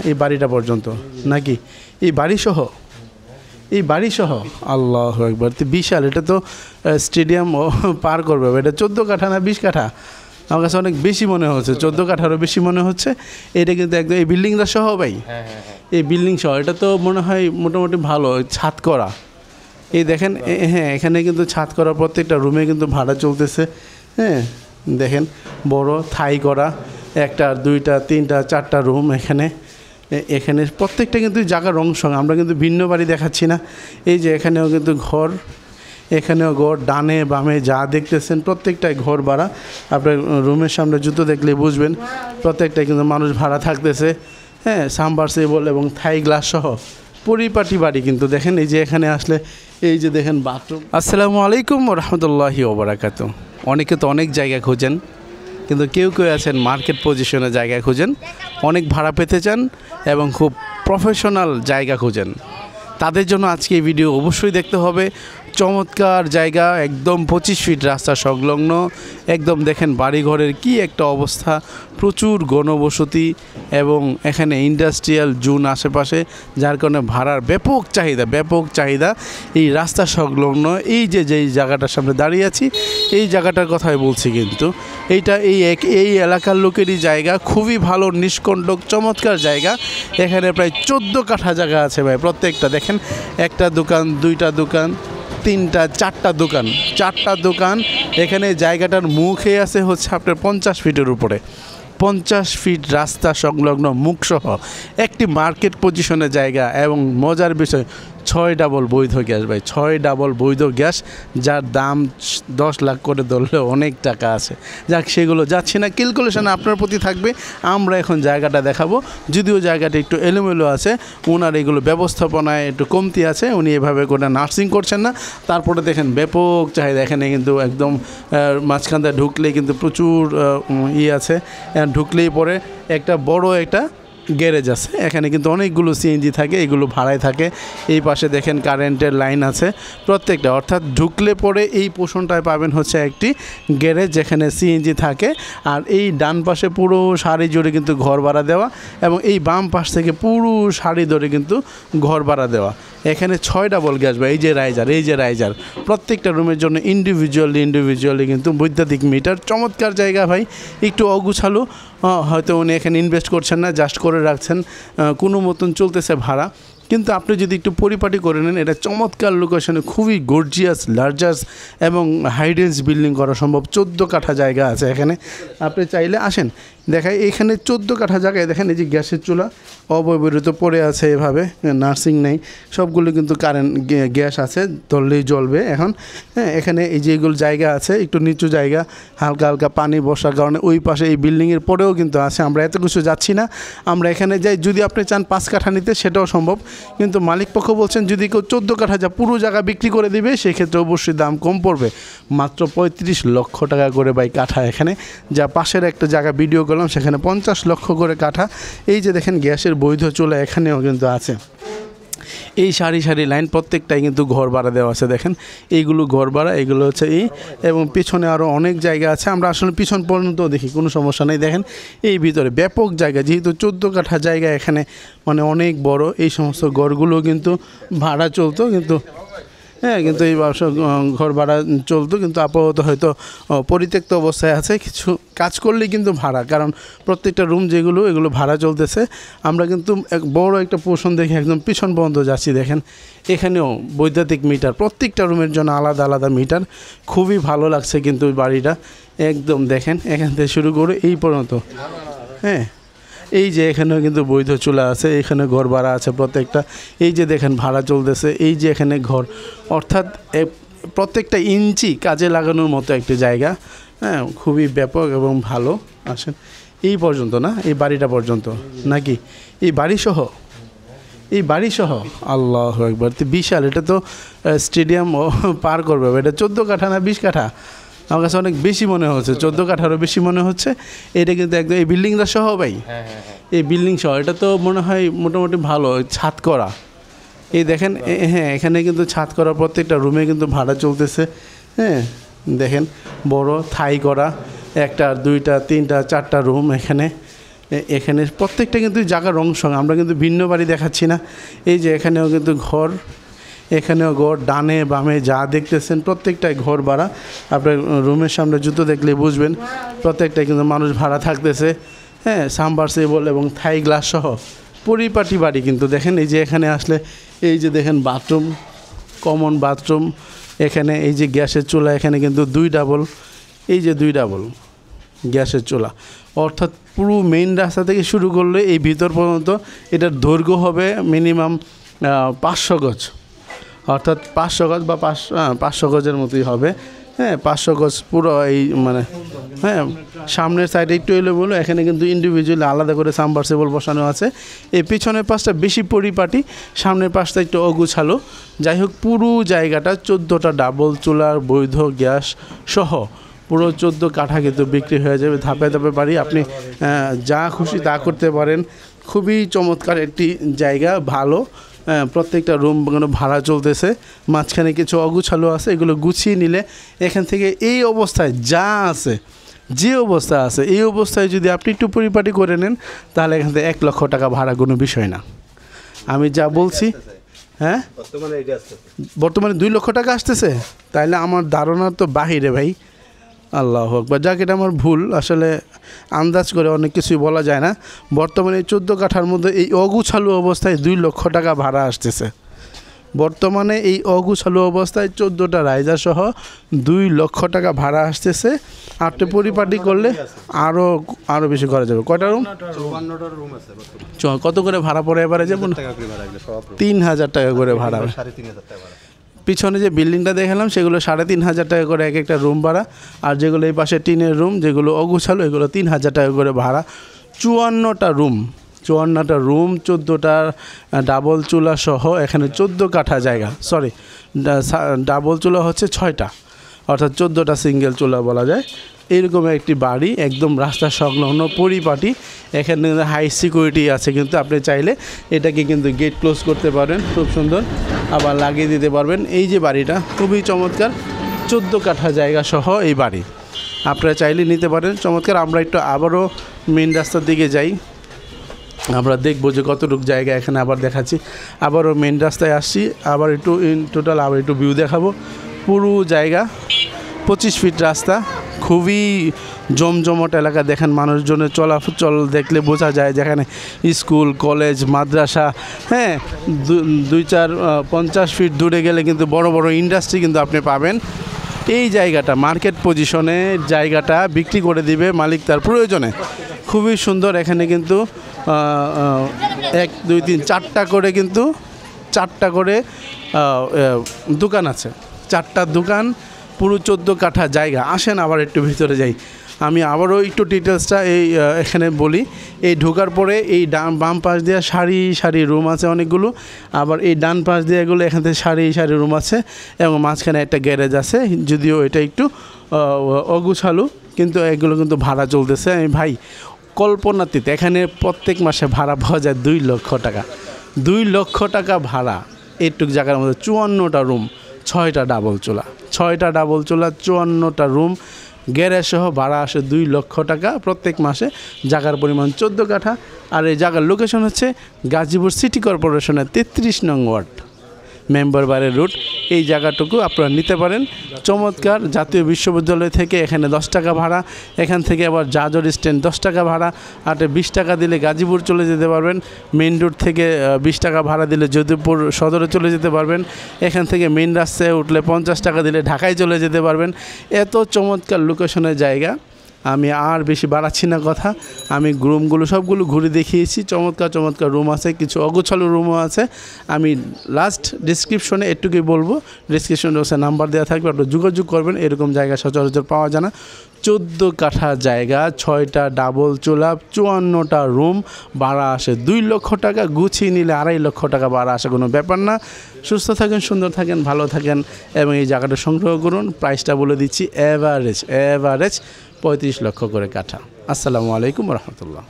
এই বাড়িটা পর্যন্ত নাকি এই বাড়ি সহ আল্লাহু আকবার, বিশাল। এটা তো স্টেডিয়াম পার করবে। এটা 14 কাঠা না 20 কাঠা? আমার কাছে অনেক বেশি মনে হচ্ছে, 14 কাঠারও বেশি মনে হচ্ছে। এটা কিন্তু একদম এই বিল্ডিংটা সহ ভাই, এই বিল্ডিং সহ। এটা তো মনে হয় মোটামুটি ভালো ছাদ করা। এই দেখেন, হ্যাঁ, এখানে কিন্তু ছাদ করা, প্রত্যেকটা রুমে কিন্তু ভাড়া চলতেছে। হ্যাঁ, দেখেন বড় থাই করা, 1টা 2টা 3টা 4টা রুম এখানে প্রত্যেকটা কিন্তু জায়গার রং সঙ্গে। আমরা কিন্তু ভিন্ন বাড়ি দেখাচ্ছি না। এই যে এখানেও কিন্তু ঘর, এখানেও ঘর, ডানে বামে যা দেখতেছেন প্রত্যেকটাই ঘর ভাড়া। আপনার রুমের সামনে জুতো দেখলে বুঝবেন প্রত্যেকটাই কিন্তু মানুষ ভাড়া থাকতেছে। হ্যাঁ, সাবমার্সিবল এবং থাই গ্লাস সহ পরিপাটি বাড়ি কিন্তু। দেখেন এই যে এখানে আসলে এই যে দেখেন বাথরুম। আসসালামু আলাইকুম ওয়া রাহমাতুল্লাহি ওয়া বারাকাতুহু। অনেকে তো অনেক জায়গা খোঁজেন, কিন্তু কেউ আছেন মার্কেট পজিশনে জায়গা খুঁজেন, অনেক ভাড়া পেতে চান এবং খুব প্রফেশনাল জায়গা খুঁজেন। তাদের জন্য আজকে এই ভিডিও অবশ্যই দেখতে হবে। চমৎকার জায়গা, একদম 25 ফিট রাস্তা সংলগ্ন। একদম দেখেন বাড়িঘরের কি একটা অবস্থা, প্রচুর ঘনবসতি এবং এখানে ইন্ডাস্ট্রিয়াল জোন আশেপাশে, যার কারণে ভাড়ার ব্যাপক চাহিদা। এই রাস্তা সংলগ্ন এই যেই জায়গাটার সামনে দাঁড়িয়ে আছি, এই জায়গাটার কথাই বলছি। কিন্তু এই এলাকার লোকেরই জায়গা, খুবই ভালো নিষ্কণ্টক চমৎকার জায়গা। এখানে প্রায় 14 কাঠা জায়গা আছে ভাই। প্রত্যেকটা দেখেন, 1টা দোকান, 2টা দোকান, 3টা 4টা দোকান, 4টা দোকান। এখানে জায়গাটার মুখে আছে হচ্ছে আপনার 50 ফিটের উপরে, 50 ফিট রাস্তা সংলগ্ন মুখসহ একটি মার্কেট পজিশনের জায়গা। এবং মজার বিষয়, 6 ডাবল বৈধ গ্যাস ভাই, 6 ডাবল বৈধ গ্যাস, যার দাম 10 লাখ করে ধরলেও অনেক টাকা আছে। যাক, সেগুলো যাচ্ছে না, ক্যালকুলেশন আপনার প্রতি থাকবে। আমরা এখন জায়গাটা দেখাবো, যদিও জায়গাটা একটু এলোমেলো আছে, ওনার এগুলো ব্যবস্থাপনায় একটু কমতি আছে, উনি এভাবে করে নার্সিং করছেন না। তারপরে দেখেন ব্যাপক চাহিদা এখানে কিন্তু, একদম মাঝখানটা ঢুকলেই কিন্তু প্রচুর আছে। ঢুকলেই পরে একটা বড় একটা গ্যারেজ আছে। এখানে কিন্তু অনেকগুলো সিএনজি থাকে, এগুলো ভাড়ায় থাকে। এই পাশে দেখেন কারেন্টের লাইন আছে প্রত্যেকটা। অর্থাৎ ঢুকলে পরে এই পোর্শনটায় পাবেন হচ্ছে একটি গ্যারেজ যেখানে সিএনজি থাকে। আর এই ডান পাশে পুরো সারি জুড়ে কিন্তু ঘর ভাড়া দেওয়া, এবং এই বাম পাশ থেকে পুরো সারি ধরে কিন্তু ঘর ভাড়া দেওয়া। এখানে 6 ডাবল গ্যাস ভাই। এই যে রাইজার প্রত্যেকটা রুমের জন্য ইন্ডিভিজুয়ালি কিন্তু বৈদ্যুতিক মিটার। চমৎকার জায়গা ভাই, একটু অগুছালো, হয়তো উনি এখানে ইনভেস্ট করছেন না, জাস্ট করে রাখছেন, কোনো মতন চলতেছে ভাড়া। কিন্তু আপনি যদি একটু পরিপাটি করে নেন, এটা চমৎকার লোকেশনে, খুবই গর্জিয়াস, লার্জাস এবং হাইডেন্স বিল্ডিং করা সম্ভব। 14 কাঠা জায়গা আছে এখানে, আপনি চাইলে আসেন দেখাই। এখানে 14 কাঠা জায়গায় দেখেন এই যে গ্যাসের চুলা অব্যবহৃত পড়ে আছে, এভাবে নার্সিং নেই, সবগুলো কিন্তু কারেন্ট গ্যাস আছে, ধরলেই জ্বলবে এখন। হ্যাঁ, এখানে এই যে এগুলো জায়গা আছে, একটু নিচু জায়গা, হালকা পানি বসার কারণে ওই পাশে এই বিল্ডিংয়ের পরেও কিন্তু আছে। আমরা এত কিছু যাচ্ছি না, আমরা এখানে যাই। যদি আপনি চান 5 কাঠা নিতে, সেটাও সম্ভব, কিন্তু মালিক পক্ষ বলছেন যদি কেউ 14 কাঠা যা পুরো জায়গা বিক্রি করে দিবে, সেক্ষেত্রে অবশ্যই দাম কম পড়বে। মাত্র 35 লক্ষ টাকা করে ভাই কাঠা এখানে। যা পাশের একটা জায়গা ভিডিও করলাম, সেখানে 50 লক্ষ করে কাঠা। এই যে দেখেন গ্যাসের বৈধ চুলা এখানেও কিন্তু আছে। এই সারি লাইন প্রত্যেকটাই কিন্তু ঘর ভাড়া দেওয়া আছে। দেখেন এইগুলো ঘর ভাড়া, এগুলো হচ্ছে এবং পিছনে আরও অনেক জায়গা আছে। আমরা আসলে পিছন পর্যন্ত দেখি, কোনো সমস্যা নেই। দেখেন এই ভিতরে ব্যাপক জায়গা, যেহেতু 14 কাঠা জায়গা এখানে, মানে অনেক বড়। এই সমস্ত ঘরগুলো কিন্তু ভাড়া চলতো, কিন্তু কিন্তু এই ব্যবসা ঘর ভাড়া চলতো, কিন্তু আপাতত হয়তো পরিত্যক্ত অবস্থায় আছে। কিছু কাজ করলেই কিন্তু ভাড়া, কারণ প্রত্যেকটা রুম এগুলো ভাড়া চলতেছে। আমরা কিন্তু বড় একটা পোর্শন দেখে একদম পিছন পর্যন্ত যাচ্ছি। দেখেন এখানেও বৈদ্যুতিক মিটার, প্রত্যেকটা রুমের জন্য আলাদা মিটার। খুবই ভালো লাগছে কিন্তু বাড়িটা একদম। দেখেন এখান থেকে শুরু করে এই পর্যন্ত। হ্যাঁ, এই যে এখানেও কিন্তু বৈধ চুলা আছে, এখানে ঘর ভাড়া আছে প্রত্যেকটা। এই যে দেখেন ভাড়া চলতেছে, এই যে এখানে ঘর, অর্থাৎ প্রত্যেকটা ইঞ্চি কাজে লাগানোর মতো একটি জায়গা। হ্যাঁ, খুবই ব্যাপক এবং ভালো। আসেন এই পর্যন্ত না, এই বাড়িটা পর্যন্ত নাকি এই বাড়ি সহ আল্লাহু আকবার, বিশাল। এটা তো স্টেডিয়াম পার করবে। এটা 14 কাঠা না 20 কাঠা? আমার কাছে অনেক বেশি মনে হচ্ছে, 14 কাঠারও বেশি মনে হচ্ছে। এটা কিন্তু একদম এই বিল্ডিংটা সহ ভাই, এই বিল্ডিং সহ। এটা তো মনে হয় মোটামুটি ভালো ছাদ করা। এই দেখেন, হ্যাঁ, এখানে কিন্তু ছাদ করা, প্রত্যেকটা রুমে কিন্তু ভাড়া চলতেছে। হ্যাঁ, দেখেন বড় থাই করা, 1টা 2টা 3টা 4টা রুম এখানে এখানে প্রত্যেকটা কিন্তু জায়গার রং সঙ্গে, আমরা কিন্তু ভিন্ন বাড়ি দেখাচ্ছি না। এই যে এখানেও কিন্তু ঘর, এখানেও ঘর, ডানে বামে যা দেখতেছেন প্রত্যেকটাই ঘর ভাড়া। আপনার রুমের সামনে জুতো দেখলে বুঝবেন প্রত্যেকটাই কিন্তু মানুষ ভাড়া থাকতেছে। হ্যাঁ, সাবমার্সিবল এবং থাই গ্লাস সহ পরিপাটি বাড়ি কিন্তু। দেখেন এই যে এখানে আসলে এই যে দেখেন বাথরুম, কমন বাথরুম, এখানে এই যে গ্যাসের চুলা, এখানে কিন্তু 2 ডাবল, এই যে 2 ডাবল গ্যাসের চুলা। অর্থাৎ পুরো মেইন রাস্তা থেকে শুরু করলে এই ভিতর পর্যন্ত এটার দৈর্ঘ্য হবে মিনিমাম 500 গজ, অর্থাৎ 500 গজ বা 500 গজের মতোই হবে। হ্যাঁ, 500 গজ পুরো এই মানে, হ্যাঁ সামনের সাইডে একটু এলো বলো, এখানে কিন্তু ইন্ডিভিজুয়ালি আলাদা করে সাবমার্সিবল বসানো আছে। এই পিছনের পাশটা বেশি পরিপাটি, সামনের পাশটা একটু অগুছালো। যাই হোক, পুরো জায়গাটা 14টা ডাবল চুলার বৈধ গ্যাস সহ পুরো 14 কাঠা কিন্তু বিক্রি হয়ে যাবে। ধাপে ধাপে বাড়ি, আপনি যা খুশি তা করতে পারেন। খুবই চমৎকার একটি জায়গা, ভালো। প্রত্যেকটা রুম ভাড়া চলতেছে, মাঝখানে কিছু অগুছালো আছে, এগুলো গুছিয়ে নিলে এখান থেকে এই অবস্থায় যা আছে, যে অবস্থা আছে এই অবস্থায় যদি আপনি একটু পরিপাটি করে নেন তাহলে এখান থেকে 1 লক্ষ টাকা ভাড়া কোনো বিষয় না। আমি যা বলছি, হ্যাঁ বর্তমানে 2 লক্ষ টাকা আসতেছে, তাইলে আমার ধারণার তো বাহিরে ভাই। আল্লাহ আকবার, যাক এটা আমার ভুল, আসলে আন্দাজ করে অনেক কিছুই বলা যায় না। বর্তমানে 14 কাঠার মধ্যে এই অগুছালু অবস্থায় 2 লক্ষ টাকা ভাড়া আসতেছে। বর্তমানে এই অগুছালু অবস্থায় 14টা রাইজার সহ 2 লক্ষ টাকা ভাড়া আসতেছে। আপনি পরিপাটি করলে আরও বেশি করা যাবে। কয়টা রুম? 54টা রুম আছে। কত করে ভাড়া পড়ে এবারে যাবো? 3000 টাকা করে ভাড়া। 3500 টাকা ভাড়া। পিছনে যে বিল্ডিংটা দেখালাম সেগুলো 3500 টাকা করে এক একটা রুম ভাড়া, আর যেগুলো এই পাশে টিনের রুম যেগুলো অগুছালো এগুলো 3000 টাকা করে ভাড়া। 54টা রুম, 14টা ডাবল চুলা সহ এখানে 14 কাঠা জায়গা, সরি ডাবল চুলা হচ্ছে 6টা, অর্থাৎ 14টা সিঙ্গেল চুলা বলা যায়। এইরকম একটি বাড়ি, একদম রাস্তা সংলগ্ন, পরিপাটি। এখানে হাই সিকিউরিটি আছে, কিন্তু আপনি চাইলে এটাকে কিন্তু গেট ক্লোজ করতে পারেন, খুব সুন্দর, আবার লাগিয়ে দিতে পারবেন। এই যে বাড়িটা খুবই চমৎকার, 14 কাঠা জায়গা সহ এই বাড়ি আপনারা চাইলে নিতে পারেন। চমৎকার। আমরা একটু আবারও মেন রাস্তার দিকে যাই, আমরা দেখবো যে কতটুকু জায়গা এখানে আবার দেখাচ্ছি। আবারও মেন রাস্তায় আসছি, আবার একটু ইন টোটাল আবার একটু ভিউ দেখাবো। পুরো জায়গা 25 ফিট রাস্তা, খুবই জমজমট এলাকা। দেখেন মানুষজনের চলাচল দেখলে বোঝা যায় যেখানে স্কুল, কলেজ, মাদ্রাসা, হ্যাঁ 2-4-50 ফিট দূরে গেলে কিন্তু বড় বড় ইন্ডাস্ট্রি কিন্তু আপনি পাবেন। এই জায়গাটা মার্কেট পজিশনে, জায়গাটা বিক্রি করে দিবে মালিক তার প্রয়োজনে। খুবই সুন্দর। এখানে কিন্তু 1 2 3 4টা করে কিন্তু 4টা করে দোকান আছে, 4টা দোকান, পুরো 14 কাঠা জায়গা। আসেন আবার একটু ভিতরে যাই, আমি আবারও একটু ডিটেলসটা এখানে বলি। এই ঢোকার পরে এই বাম পাশ দিয়ে সারি সারি রুম আছে অনেকগুলো, আবার এই ডান পাশ দিয়ে এগুলো এখান থেকে সারি সারি রুম আছে, এবং মাঝখানে একটা গ্যারেজ আছে, যদিও এটা একটু অগুছালু, কিন্তু এগুলো কিন্তু ভাড়া চলতেছে। আমি ভাই কল্পনাতীত, এখানে প্রত্যেক মাসে ভাড়া পাওয়া যায় 2 লক্ষ টাকা। 2 লক্ষ টাকা ভাড়া এইটুক জায়গার মধ্যে 54টা রুম, 6টা ডাবল চুলা, 54টা রুম, গ্যারেজ সহ ভাড়া আসে 2 লক্ষ টাকা প্রত্যেক মাসে। জায়গার পরিমাণ 14 কাঠা। আর এই জায়গার লোকেশন হচ্ছে গাজীপুর সিটি কর্পোরেশনের 33 নং ওয়ার্ড, মেম্বার বাড়ির রুট। এই জায়গাটুকু আপনারা নিতে পারেন। চমৎকার। জাতীয় বিশ্ববিদ্যালয় থেকে এখানে 10 টাকা ভাড়া, এখান থেকে আবার জাজর স্ট্যান্ড 10 টাকা ভাড়া, আর 20 টাকা দিলে গাজীপুর চলে যেতে পারবেন। মেইন রোড থেকে 20 টাকা ভাড়া দিলে যদুপুর সদরে চলে যেতে পারবেন। এখান থেকে মেইন রাস্তায় উঠলে 50 টাকা দিলে ঢাকায় চলে যেতে পারবেন। এত চমৎকার লোকেশনের জায়গা। আমি আর বেশি বাড়াচ্ছি না কথা, আমি রুমগুলো সবগুলো ঘুরে দেখিয়েছি। চমৎকার চমৎকার রুম আছে, কিছু অগোছালো রুমও আছে। আমি লাস্ট ডিসক্রিপশনে একটুকুই বলবো, ডিসক্রিপশনে নাম্বার দেওয়া থাকবে, আপনারা যোগাযোগ করবেন। এরকম জায়গা সচরাচর পাওয়া যায় না। 14 কাঠা জায়গা, 6টা ডাবল চুলা, 54টা রুম, ভাড়া আসে 2 লক্ষ টাকা। গুছিয়ে নিলে 2.5 লক্ষ টাকা ভাড়া আসে, কোনো ব্যাপার না। সুস্থ থাকেন, সুন্দর থাকেন, ভালো থাকেন, এবং এই জায়গাটা সংগ্রহ করুন। প্রাইসটা বলে দিচ্ছি, অ্যাভারেজ 35 লক্ষ করে কাঠা। আসসালামু আলাইকুম রহমতুল্লাহ।